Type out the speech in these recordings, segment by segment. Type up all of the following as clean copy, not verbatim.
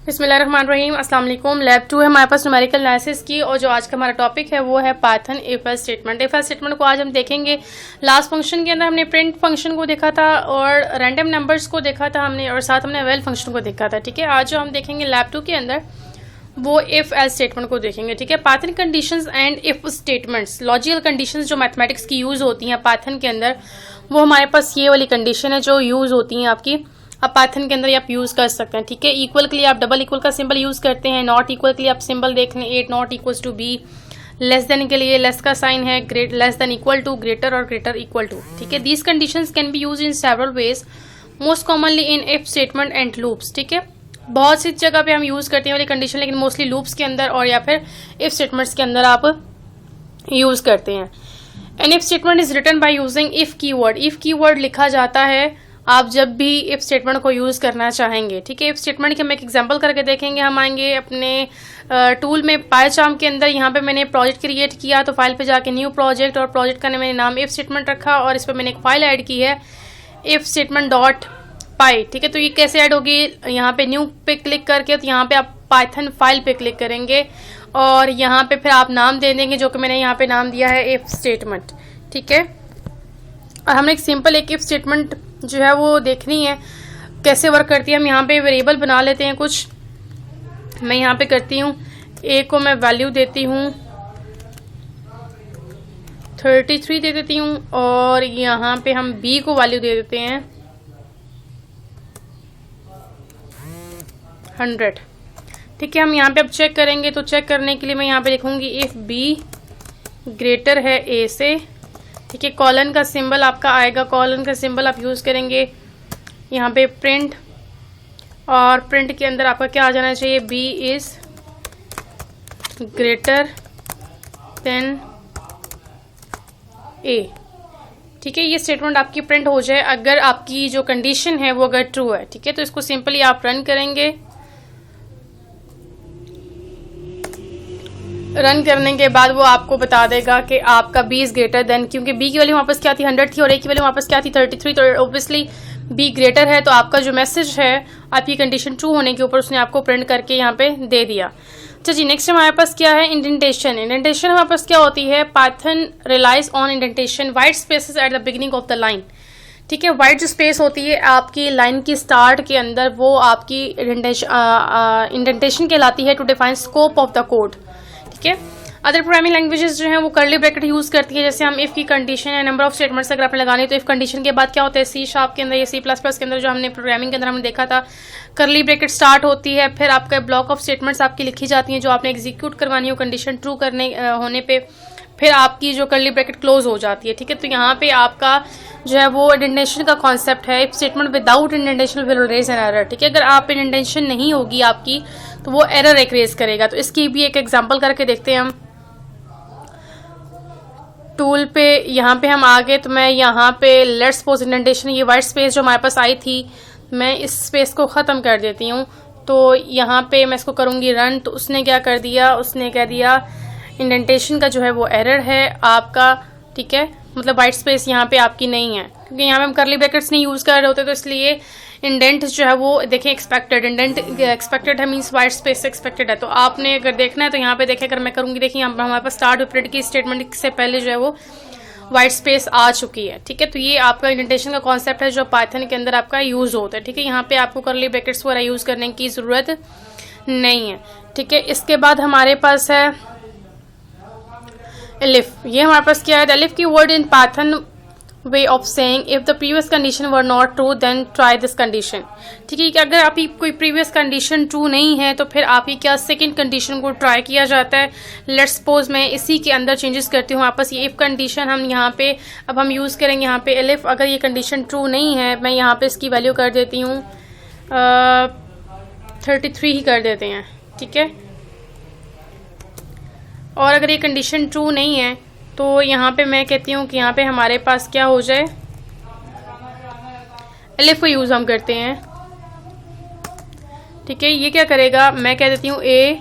बिस्मिल्लाहिर्रहमानिर्रहीम। अस्सलाम वालेकुम। लैब 2 है हमारे पास न्यूमेरिकल एनालिसिस की, और जो आज का हमारा टॉपिक है वो है Python if else statement. If else statement को आज हम देखेंगे। लास्ट फंक्शन के अंदर हमने प्रिंट फंक्शन को देखा था और रैंडम नंबर्स को देखा था हमने, और साथ हमने वेल फंक्शन को देखा था। ठीक है, आज जो हम देखेंगे लैब 2 के अंदर वो इफ एल्स स्टेटमेंट को देखेंगे। ठीक है, Python conditions and if statements, logical conditions जो मैथमेटिक्स की यूज होती हैं पाइथन के अंदर, वो हमारे पास ये वाली कंडीशन है जो यूज होती हैं आपकी। अब पाइथन के अंदर आप यूज कर सकते हैं। ठीक है, इक्वल के लिए आप डबल इक्वल का सिंबल यूज करते हैं, नॉट इक्वल के लिए आप सिंबल देख लें 8 not equal to b, less than के लिए लेस का साइन है, great less than equal to, greater और ग्रेटर इक्वल टू। ठीक है, these conditions can be use in several ways, most commonly in if statement and loops. ठीक है, बहुत सी जगह पे हम यूज करते हैं वाली कंडीशन, लेकिन मोस्टली लूप्स के अंदर और या फिर इफ स्टेटमेंट्स के अंदर आप यूज करते हैं। An if statement is written by using if keyword. If keyword लिखा जाता है आप जब भी इफ स्टेटमेंट को यूज करना चाहेंगे। ठीक है, इफ स्टेटमेंट के हम एक एग्जांपल करके देखेंगे। हम आएंगे अपने टूल में पाइचार्म के अंदर, यहाँ पे मैंने प्रोजेक्ट क्रिएट किया, तो फाइल पे जाके न्यू प्रोजेक्ट, और प्रोजेक्ट का मैंने नाम इफ स्टेटमेंट रखा, और इस पर मैंने एक फाइल ऐड की है इफ स्टेटमेंट डॉट पाई। ठीक है, तो ये कैसे ऐड होगी, यहाँ पे न्यू पे क्लिक करके, तो यहाँ पे आप पाइथन फाइल पे क्लिक करेंगे और यहाँ पे फिर आप नाम दे देंगे, जो कि मैंने यहाँ पे नाम दिया है इफ स्टेटमेंट। ठीक है, और हमने एक सिंपल एक इफ स्टेटमेंट जो है वो देखनी है कैसे वर्क करती है। हम यहाँ पे वेरिएबल बना लेते हैं कुछ। मैं यहाँ पे करती हूँ ए को मैं वैल्यू देती हूँ 33 दे देती हूँ, और यहाँ पे हम बी को वैल्यू दे देते हैं 100। ठीक है, हम यहाँ पे अब चेक करेंगे, तो चेक करने के लिए मैं यहाँ पे लिखूंगी इफ बी ग्रेटर है ए से। ठीक है, कॉलन का सिंबल आपका आएगा, कॉलन का सिंबल आप यूज करेंगे यहाँ पे प्रिंट, और प्रिंट के अंदर आपका क्या आ जाना चाहिए, बी इज ग्रेटर देन ए। ठीक है, ये स्टेटमेंट आपकी प्रिंट हो जाए अगर आपकी जो कंडीशन है वो अगर ट्रू है। ठीक है, तो इसको सिंपली आप रन करेंगे। रन करने के बाद वो आपको बता देगा कि आपका b इज ग्रेटर देन, क्योंकि b की वैल्यू वापस क्या थी 100 थी और a की वैल्यू वापस क्या थी 33, तो ऑब्वियसली b ग्रेटर है, तो आपका जो मैसेज है आपकी कंडीशन ट्रू होने के ऊपर उसने आपको प्रिंट करके यहाँ पे दे दिया। अच्छा जी, नेक्स्ट हमारे पास क्या है, इंडेंटेशन। इंडेंटेशन हमारे पास क्या होती है, Python relies on indentation white spaces at the beginning of the line. ठीक है, वाइट जो स्पेस होती है आपकी लाइन की स्टार्ट के अंदर, वो आपकी इंडेंटेशन कहलाती है to define scope of the code. ठीक है, अदर प्रोग्रामिंग लैंग्वेजेस जो है वो कर्ली ब्रैकेट यूज करती है। जैसे हम इफ की कंडीशन है, नंबर ऑफ स्टेटमेंट्स अगर आपने लगानी, तो इफ कंडीशन के बाद क्या होता है, सी शार्प के अंदर या सी प्लस प्लस के अंदर जो हमने प्रोग्रामिंग के अंदर हमने देखा था, कर्ली ब्रैकेट स्टार्ट होती है, फिर आपका ब्लॉक ऑफ स्टेटमेंट्स आपकी लिखी जाती हैं जो आपने एग्जीक्यूट करवानी हो कंडीशन ट्रू करने होने पे, फिर आपकी जो कर्ली ब्रैकेट क्लोज हो जाती है। ठीक है, तो यहाँ पे आपका जो है वो इंडेंटेशन का कॉन्सेप्ट है। If statement without indentation will raise an error. ठीक है, अगर आप इंडेंटेशन नहीं होगी आपकी तो वो एरर एक रेज करेगा। तो इसकी भी एक एग्जांपल करके देखते हैं हम। टूल पे यहाँ पे हम आ गए, तो मैं यहाँ पे लेट्स सपोज इंडेंटेशन, ये वाइट स्पेस जो हमारे पास आई थी, मैं इस स्पेस को ख़त्म कर देती हूँ। तो यहाँ पे मैं इसको करूँगी रन, तो उसने क्या कर दिया, उसने कह दिया इंडेंटेशन का जो है वो एरर है आपका। ठीक है, मतलब वाइट स्पेस यहाँ पे आपकी नहीं है, क्योंकि यहाँ पे हम कर्ली ब्रैकेट्स नहीं यूज़ कर रहे होते, तो इसलिए इंडेंट जो है वो देखें एक्सपेक्टेड, इंडेंट एक्सपेक्टेड है मींस वाइट स्पेस एक्सपेक्टेड है। तो आपने अगर देखना है तो यहाँ पे देखें, अगर मैं करूँगी, देखिए हमारे पास स्टार्ट विद प्रिंट की स्टेटमेंट से पहले जो है वो वाइट स्पेस आ चुकी है। ठीक है, तो ये आपका इंडेंटेशन का कॉन्सेप्ट है जो पाइथन के अंदर आपका यूज होता है। ठीक है, यहाँ पे आपको कर्ली ब्रैकेट्स वगैरह यूज करने की जरूरत नहीं है। ठीक है, इसके बाद हमारे पास है एलिफ। ये हमारे पास क्या है, elif keyword in Python way of saying if the previous condition were not true then try this condition. ठीक है, कि अगर आपकी कोई प्रीवियस कंडीशन ट्रू नहीं है तो फिर आपकी क्या सेकंड कंडीशन को ट्राई किया जाता है। लेट्स सपोज मैं इसी के अंदर चेंजेस करती हूँ वापस, ये इफ कंडीशन हम यहाँ पे अब हम यूज़ करेंगे यहाँ पे एलिफ। अगर ये कंडीशन ट्रू नहीं है, मैं यहाँ पे इसकी वैल्यू कर देती हूँ 33 ही कर देते हैं। ठीक है, और अगर ये कंडीशन ट्रू नहीं है तो यहाँ पे मैं कहती हूँ कि यहाँ पे हमारे पास क्या हो जाए, एलिफ को यूज़ हम करते हैं। ठीक है, ये क्या करेगा, मैं कह देती हूँ ए,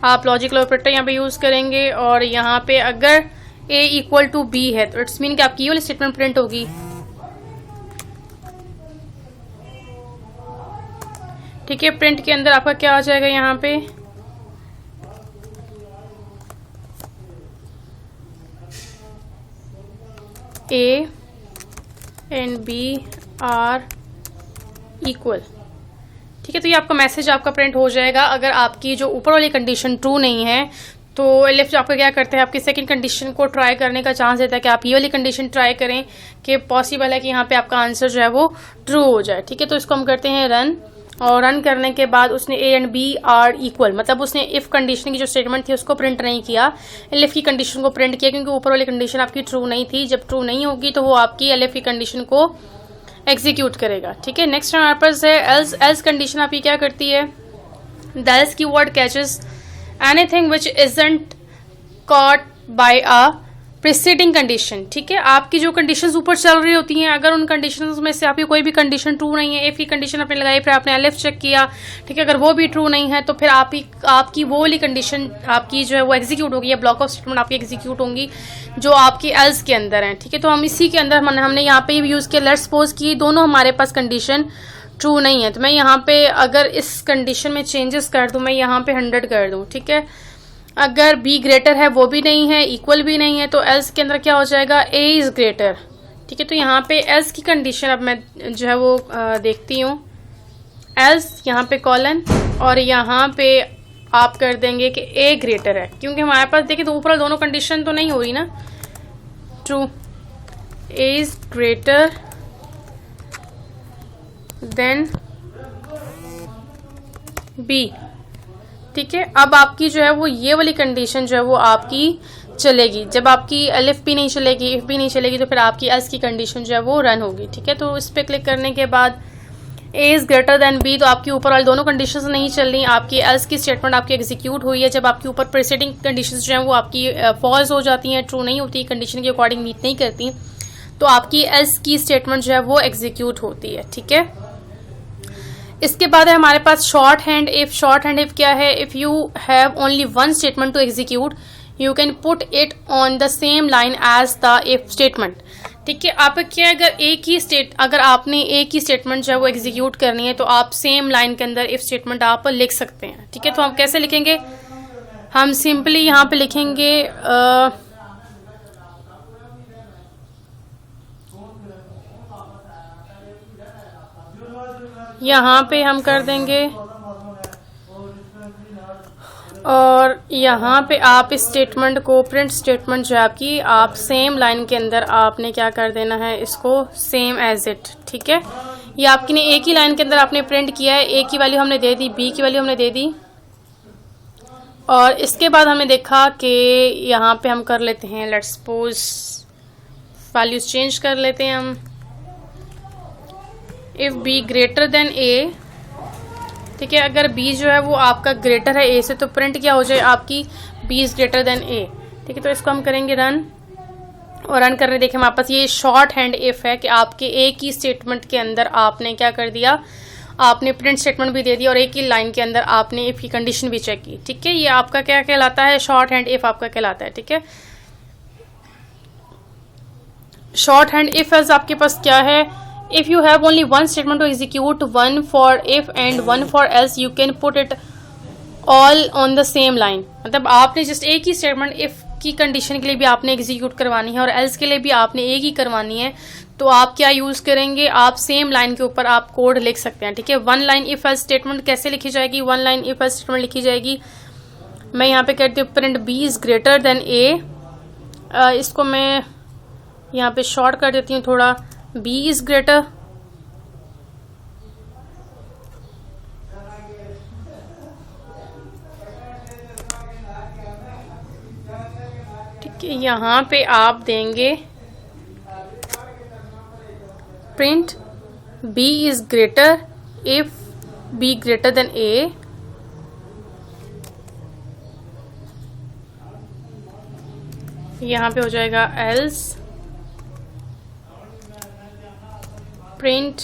आप लॉजिकल ऑपरेटर यहाँ पे यूज़ करेंगे, और यहाँ पे अगर ए इक्वल टू बी है तो इट्स मीन कि आपकी ये वाली स्टेटमेंट प्रिंट होगी। ठीक है, प्रिंट के अंदर आपका क्या आ जाएगा यहाँ पे A and B are equal। ठीक है, तो ये आपका मैसेज आपका प्रिंट हो जाएगा। अगर आपकी जो ऊपर वाली कंडीशन ट्रू नहीं है तो एलिफ आपका क्या करते हैं, आपकी सेकंड कंडीशन को ट्राई करने का चांस देता है कि आप ये वाली कंडीशन ट्राई करें कि पॉसिबल है कि यहाँ पे आपका आंसर जो है वो ट्रू हो जाए। ठीक है, तो इसको हम करते हैं रन, और रन करने के बाद उसने A and B are equal, मतलब उसने इफ कंडीशन की जो स्टेटमेंट थी उसको प्रिंट नहीं किया, एलिफ की कंडीशन को प्रिंट किया, क्योंकि ऊपर वाली कंडीशन आपकी ट्रू नहीं थी। जब ट्रू नहीं होगी तो वो आपकी एलिफ की कंडीशन को एग्जीक्यूट करेगा। ठीक है, नेक्स्ट हमारे पास है एल्स। एल्स कंडीशन आपकी क्या करती है, the L's keyword catches anything which isn't caught by a preceding condition. ठीक है, आपकी जो कंडीशंस ऊपर चल रही होती हैं, अगर उन कंडीशंस में से आपकी कोई भी कंडीशन ट्रू नहीं है, इफ की कंडीशन आपने लगाई, फिर आपने एलिफ चेक किया, ठीक है, अगर वो भी ट्रू नहीं है तो फिर आपकी वो वाली कंडीशन आपकी जो है वो एग्जीक्यूट होगी, या ब्लॉक ऑफ स्टेटमेंट आपकी एग्जीक्यूट होंगी जो आपकी एल्स के अंदर है। ठीक है, तो हम इसी के अंदर हमने यहाँ पे यूज किया लेट्स सपोज की दोनों हमारे पास कंडीशन ट्रू नहीं है, तो मैं यहाँ पे अगर इस कंडीशन में चेंजेस कर दूं, मैं यहाँ पे 100 कर दूं। ठीक है, अगर बी ग्रेटर है वो भी नहीं है, इक्वल भी नहीं है, तो एल्स के अंदर क्या हो जाएगा, ए इज ग्रेटर। ठीक है, तो यहाँ पे एल्स की कंडीशन अब मैं जो है वो देखती हूँ, एल्स यहाँ पे कॉलन, और यहाँ पे आप कर देंगे कि ए ग्रेटर है, क्योंकि हमारे पास देखिए तो ऊपर दोनों कंडीशन तो नहीं हो रही ना, true, A is greater than B. ठीक है, अब आपकी जो है वो ये वाली कंडीशन जो है वो आपकी चलेगी। जब आपकी एलिफ भी नहीं चलेगी, इफ भी नहीं चलेगी, तो फिर आपकी एल्स की कंडीशन जो है वो रन होगी। ठीक है, तो इस पे क्लिक करने के बाद ए इज ग्रेटर देन बी, तो आपकी ऊपर वाली दोनों कंडीशंस नहीं चल रही, आपकी एल्स की स्टेटमेंट आपकी एग्जीक्यूट हुई है। जब आपके ऊपर प्रीसीडिंग कंडीशंस जो है वो आपकी फॉल्स हो जाती हैं, ट्रू नहीं होती, कंडीशन के अकॉर्डिंग मीट नहीं करती, तो आपकी एल्स की स्टेटमेंट जो है वो एग्जीक्यूट होती है। ठीक है, इसके बाद है हमारे पास short hand if. Short hand if क्या है, if you have only one statement to execute you can put it on the same line as the if statement. ठीक है, आप क्या अगर आपने एक ही स्टेटमेंट जो है वो एग्जीक्यूट करनी है तो आप सेम लाइन के अंदर इफ स्टेटमेंट आप लिख सकते हैं। ठीक है, तो हम कैसे लिखेंगे, हम सिंपली यहाँ पे लिखेंगे यहाँ पे हम कर देंगे, और यहाँ पे आप इस स्टेटमेंट को प्रिंट स्टेटमेंट जो है आपकी, आप सेम लाइन के अंदर आपने क्या कर देना है, इसको सेम एज इट। ठीक है, ये आपकी ने एक ही लाइन के अंदर आपने प्रिंट किया है, ए की वैल्यू हमने दे दी, बी की वैल्यू हमने दे दी, और इसके बाद हमने देखा कि यहाँ पे हम कर लेते हैं लेट्स सपोज वैल्यूज चेंज कर लेते हैं हम, इफ बी ग्रेटर देन ए। ठीक है, अगर बी जो है वो आपका ग्रेटर है ए से तो प्रिंट क्या हो जाए आपकी, बी इज ग्रेटर देन ए। ठीक है, तो इसको हम करेंगे रन, और रन करने देखें हमारे पास ये शॉर्ट हैंड इफ है कि आपके एक ही स्टेटमेंट के अंदर आपने क्या कर दिया, आपने प्रिंट स्टेटमेंट भी दे दिया और एक ही लाइन के अंदर आपने इफ की कंडीशन भी चेक की। ठीक है, ये आपका क्या कहलाता है, शॉर्ट हैंड इफ आपका कहलाता है। ठीक है, शॉर्ट हैंड इफ एज आपके पास क्या है, if you have only one statement to execute, one for if and one for else, you can put it all on the same line। मतलब आपने जस्ट एक ही स्टेटमेंट इफ की condition के लिए भी आपने एग्जीक्यूट करवानी है और एल्स के लिए भी आपने एक ही करवानी है, तो आप क्या यूज करेंगे, आप सेम लाइन के ऊपर आप कोड लिख सकते हैं। ठीक है, one line if else statement कैसे लिखी जाएगी, one line if else statement लिखी जाएगी, मैं यहाँ पे कहती हूँ print B is greater than A, इसको मैं यहाँ पे शॉर्ट कर देती हूँ थोड़ा, B is greater ठीक है, यहाँ पे आप देंगे print B is greater if B greater than A, यहाँ पे हो जाएगा else प्रिंट,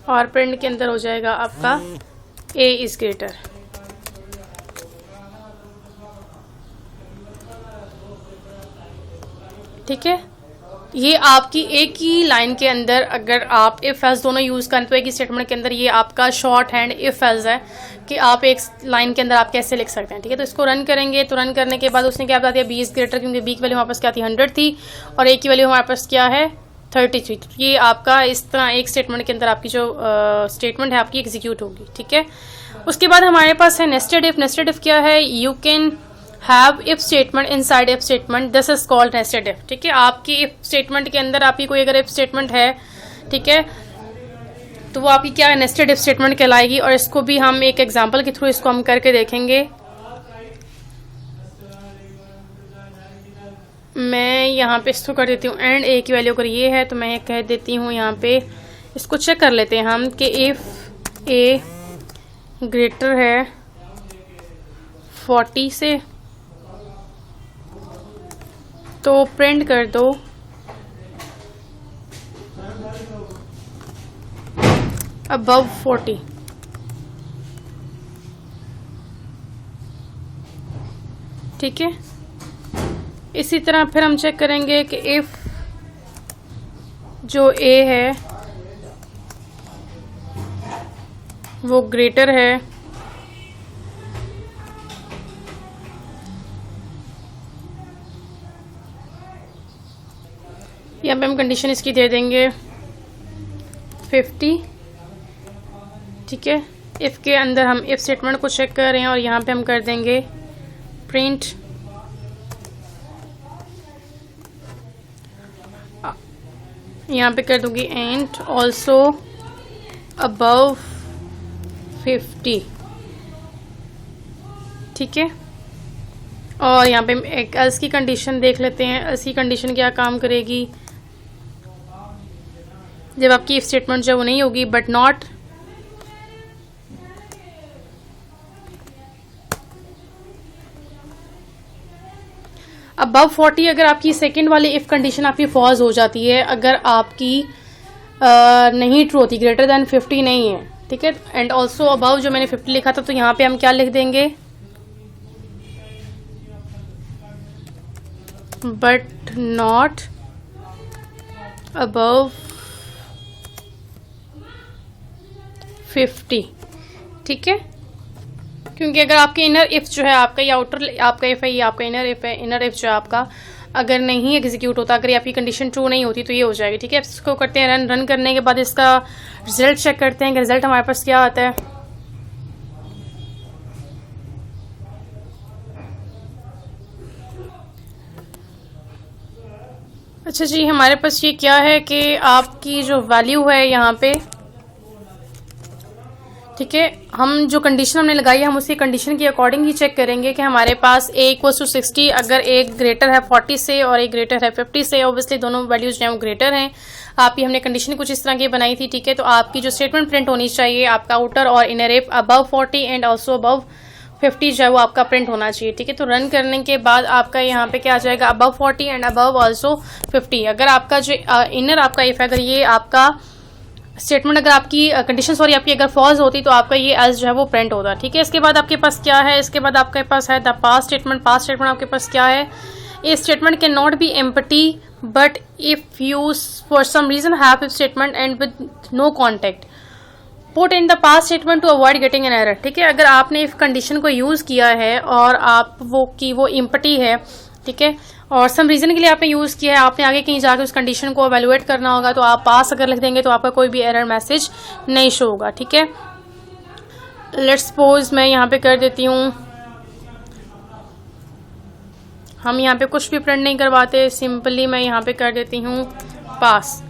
और प्रिंट के अंदर हो जाएगा आपका ए इज ग्रेटर। ठीक है, ये आपकी एक ही लाइन के अंदर अगर आप इफ एल्स दोनों यूज़ करें तो एक ही स्टेटमेंट के अंदर ये आपका शॉर्ट हैंड इफ एल्स है कि आप एक लाइन के अंदर आप कैसे लिख सकते हैं। ठीक है, तो इसको रन करेंगे। तो रन करने के बाद उसने क्या बता दिया, बी इज ग्रेटर, क्योंकि बी की वैल्यू हमारे पास क्या थी 100 थी और ए की वैल्यू हमारे पास क्या है 30 थी। तो ये आपका इस तरह एक स्टेटमेंट के अंदर आपकी जो स्टेटमेंट है आपकी एग्जीक्यूट होगी। ठीक है, उसके बाद हमारे पास है नेस्टेड इफ। नेस्टेड इफ क्या है, you can have if statement inside if statement, this is called nested if. ठीक है, आपकी इफ स्टेटमेंट के अंदर आपकी कोई अगर इफ स्टेटमेंट है, ठीक है, तो वो आपकी क्या है नेस्टेड इफ स्टेटमेंट कहलाएगी। और इसको भी हम एक एग्जांपल के थ्रू इसको हम करके देखेंगे। मैं यहाँ पे इसको कर देती हूँ एंड ए की वैल्यू अगर ये है तो मैं कह देती हूँ यहाँ पे, इसको चेक कर लेते हैं हम कि इफ ए ग्रेटर है 40 से तो प्रिंट कर दो above 40। ठीक है, इसी तरह फिर हम चेक करेंगे कि इफ जो ए है वो ग्रेटर है यहाँ पे हम कंडीशन इसकी दे देंगे 50। ठीक है, इफ के अंदर हम इफ स्टेटमेंट को चेक कर रहे हैं और यहाँ पे हम कर देंगे प्रिंट यहाँ पे कर दूंगी एंड ऑल्सो अबव 50। ठीक है, और यहाँ पे हम एक एल्स की कंडीशन देख लेते हैं। एल्स की कंडीशन क्या काम करेगी, जब आपकी इफ स्टेटमेंट जो वो नहीं होगी बट नॉट अबव 40। अगर आपकी सेकंड वाली इफ कंडीशन आपकी फॉल्स हो जाती है, अगर आपकी नहीं ट्रू होती, ग्रेटर देन 50 नहीं है। ठीक है, एंड ऑल्सो अबव जो मैंने 50 लिखा था तो यहाँ पे हम क्या लिख देंगे, बट नॉट अबव 50। ठीक है, क्योंकि अगर आपके इनर इफ जो है आपका ये आउटर आपका इफ है, ये आपका इनर इफ है, इनर इफ जो है आपका अगर नहीं एग्जीक्यूट होता, अगर ये आपकी कंडीशन ट्रू नहीं होती तो ये हो जाएगी। ठीक है, इसको करते हैं रन करने के बाद इसका रिजल्ट चेक करते हैं कि रिजल्ट हमारे पास क्या आता है। अच्छा जी, हमारे पास ये क्या है कि आपकी जो वैल्यू है यहाँ पे, ठीक है, हम जो कंडीशन हमने लगाई है हम उसी कंडीशन के अकॉर्डिंग ही चेक करेंगे कि हमारे पास a इक्वल्स टू 60, अगर a ग्रेटर है 40 से और a ग्रेटर है 50 से, ऑब्वियसली दोनों वैल्यूज जो हैं वो ग्रेटर हैं। आपकी हमने कंडीशन कुछ इस तरह की बनाई थी। ठीक है, तो आपकी जो स्टेटमेंट प्रिंट होनी चाहिए, आपका आउटर और inner if above 40 and also above 50 जो है वो आपका प्रिंट होना चाहिए। ठीक है, तो रन करने के बाद आपका यहाँ पे क्या आ जाएगा, अबव 40 एंड अबव ऑल्सो 50। अगर आपका जो इनर आपका इफ है, अगर ये आपका स्टेटमेंट अगर आपकी कंडीशन सॉरी आपकी अगर फॉल्स होती तो आपका ये एल्स जो है वो प्रिंट होता। ठीक है, इसके बाद आपके पास क्या है, इसके बाद आपके पास है the pass statement. Pass statement आपके पास क्या है, a statement can not be empty but if you for some reason have if statement and with no content put in the pass statement to avoid getting an error. ठीक है, अगर आपने if condition को use किया है और आप वो एम्प्टी है, ठीक है, और सम रीजन के लिए आपने यूज किया है, आपने आगे कहीं जाकर उस कंडीशन को एवेलुएट करना होगा तो आप पास अगर लिख देंगे तो आपका कोई भी एरर मैसेज नहीं शो होगा। ठीक है, लेट्स सपोज मैं यहाँ पे कर देती हूँ, हम यहाँ पे कुछ भी प्रिंट नहीं करवाते, सिंपली मैं यहाँ पे कर देती हूँ पास।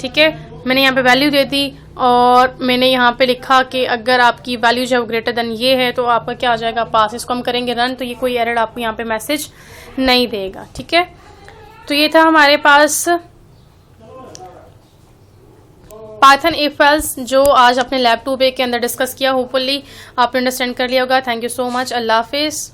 ठीक है, मैंने यहाँ पे वैल्यू दे दी और मैंने यहाँ पे लिखा कि अगर आपकी वैल्यू जो है ग्रेटर देन ये है तो आपका क्या आ जाएगा पास। इसको हम करेंगे रन तो ये कोई एरर आपको यहाँ पे मैसेज नहीं देगा। ठीक है, तो ये था हमारे पास पाइथन इफ एल्स जो आज अपने लैब 2 के अंदर डिस्कस किया। होपफुली आपने अंडरस्टैंड कर लिया होगा। Thank you so much. Allah Hafiz.